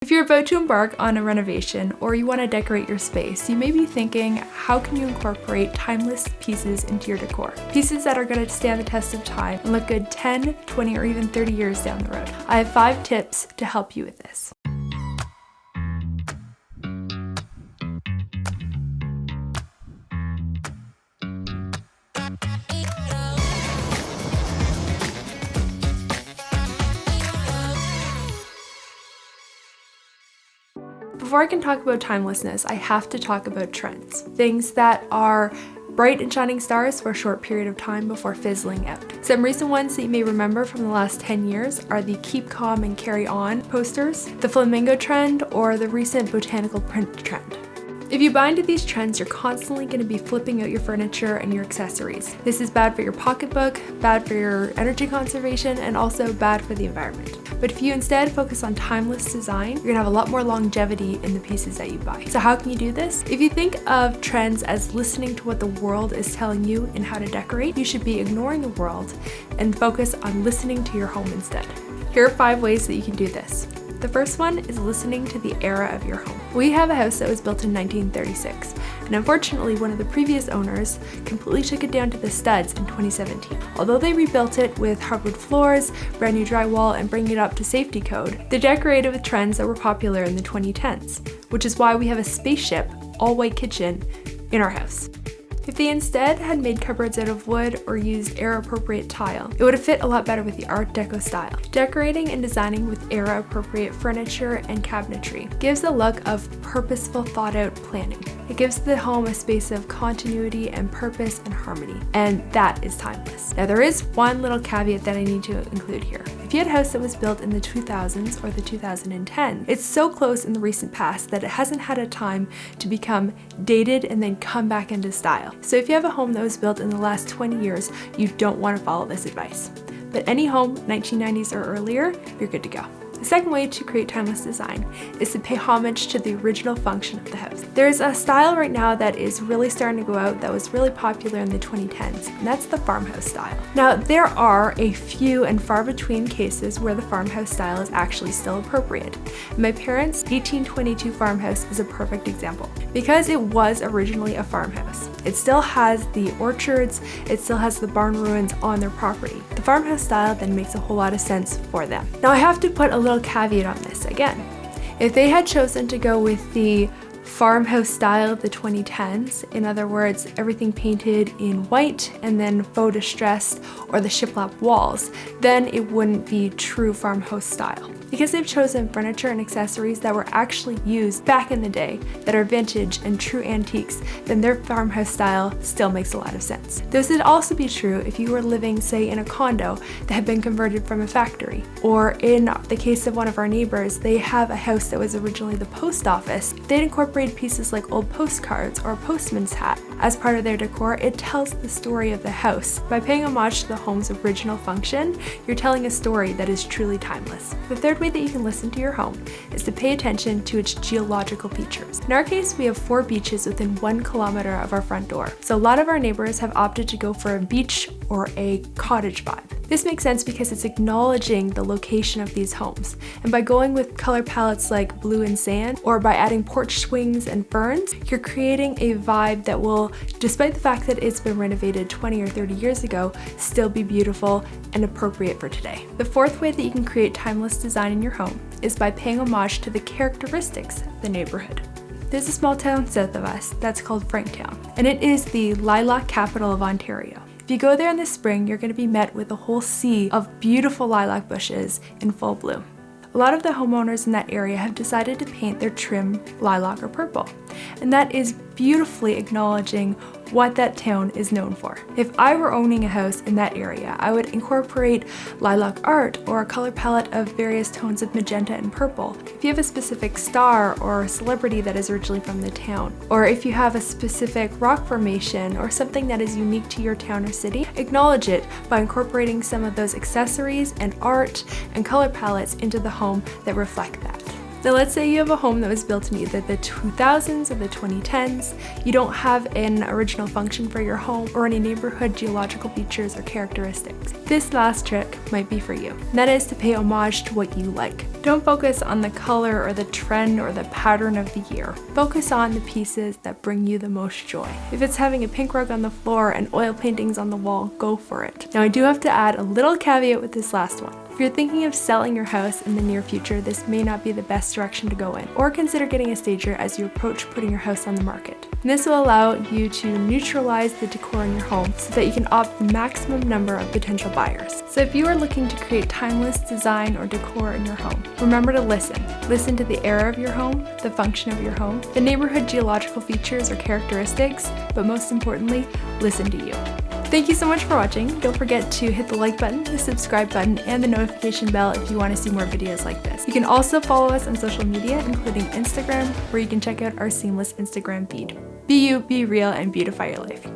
If you're about to embark on a renovation or you want to decorate your space, you may be thinking, how can you incorporate timeless pieces into your decor? Pieces that are going to stand the test of time and look good 10, 20, or even 30 years down the road. I have 5 tips to help you with this. Before I can talk about timelessness, I have to talk about trends. Things that are bright and shining stars for a short period of time before fizzling out. Some recent ones that you may remember from the last 10 years are the Keep Calm and Carry On posters, the flamingo trend, or the recent botanical print trend. If you buy into these trends, you're constantly going to be flipping out your furniture and your accessories. This is bad for your pocketbook, bad for your energy conservation, and also bad for the environment. But if you instead focus on timeless design, you're going to have a lot more longevity in the pieces that you buy. So how can you do this? If you think of trends as listening to what the world is telling you and how to decorate, you should be ignoring the world and focus on listening to your home instead. Here are 5 ways that you can do this. The first one is listening to the era of your home. We have a house that was built in 1936, and unfortunately one of the previous owners completely took it down to the studs in 2017. Although they rebuilt it with hardwood floors, brand new drywall, and bringing it up to safety code, they decorated with trends that were popular in the 2010s, which is why we have a spaceship, all-white kitchen in our house. If they instead had made cupboards out of wood or used era-appropriate tile, it would have fit a lot better with the Art Deco style. Decorating and designing with era-appropriate furniture and cabinetry gives a look of purposeful, thought-out planning. It gives the home a space of continuity and purpose and harmony, and that is timeless. Now there is one little caveat that I need to include here. If you had a house that was built in the 2000s or the 2010s, it's so close in the recent past that it hasn't had a time to become dated and then come back into style. So if you have a home that was built in the last 20 years, you don't want to follow this advice. But any home 1990s or earlier, you're good to go. The second way to create timeless design is to pay homage to the original function of the house. There's a style right now that is really starting to go out that was really popular in the 2010s, and that's the farmhouse style. Now, there are a few and far between cases where the farmhouse style is actually still appropriate. My parents' 1822 farmhouse is a perfect example. Because it was originally a farmhouse, it still has the orchards, it still has the barn ruins on their property. The farmhouse style then makes a whole lot of sense for them. Now I have to put a little caveat on this again. If they had chosen to go with the farmhouse style of the 2010s, in other words, everything painted in white and then faux distressed or the shiplap walls, then it wouldn't be true farmhouse style. Because they've chosen furniture and accessories that were actually used back in the day, that are vintage and true antiques, then their farmhouse style still makes a lot of sense. This would also be true if you were living, say, in a condo that had been converted from a factory. Or in the case of one of our neighbors, they have a house that was originally the post office. They'd incorporated pieces like old postcards or a postman's hat as part of their decor. It tells the story of the house. By paying homage to the home's original function, you're telling a story that is truly timeless. The third way that you can listen to your home is to pay attention to its geological features. In our case, we have 4 beaches within 1 kilometer of our front door. So a lot of our neighbors have opted to go for a beach or a cottage vibe. This makes sense because it's acknowledging the location of these homes. And by going with color palettes like blue and sand, or by adding porch swings and ferns, you're creating a vibe that will, despite the fact that it's been renovated 20 or 30 years ago, still be beautiful and appropriate for today. The fourth way that you can create timeless design in your home is by paying homage to the characteristics of the neighborhood. There's a small town south of us that's called Franktown, and it is the lilac capital of Ontario. If you go there in the spring, you're going to be met with a whole sea of beautiful lilac bushes in full bloom. A lot of the homeowners in that area have decided to paint their trim lilac or purple, and that is beautifully acknowledging what that town is known for. If I were owning a house in that area, I would incorporate lilac art or a color palette of various tones of magenta and purple. If you have a specific star or celebrity that is originally from the town, or if you have a specific rock formation or something that is unique to your town or city, acknowledge it by incorporating some of those accessories and art and color palettes into the home that reflect that. Now let's say you have a home that was built in either the 2000s or the 2010s, you don't have an original function for your home or any neighborhood geological features or characteristics. This last trick might be for you, and that is to pay homage to what you like. Don't focus on the color or the trend or the pattern of the year. Focus on the pieces that bring you the most joy. If it's having a pink rug on the floor and oil paintings on the wall, go for it. Now I do have to add a little caveat with this last one. If you're thinking of selling your house in the near future, this may not be the best direction to go in, or consider getting a stager as you approach putting your house on the market. And this will allow you to neutralize the decor in your home so that you can opt the maximum number of potential buyers. So if you are looking to create timeless design or decor in your home, remember to listen. Listen to the era of your home, the function of your home, the neighborhood geological features or characteristics, but most importantly, listen to you. Thank you so much for watching. Don't forget to hit the like button, the subscribe button, and the notification bell if you want to see more videos like this. You can also follow us on social media, including Instagram, where you can check out our seamless Instagram feed. Be you, be real, and beautify your life.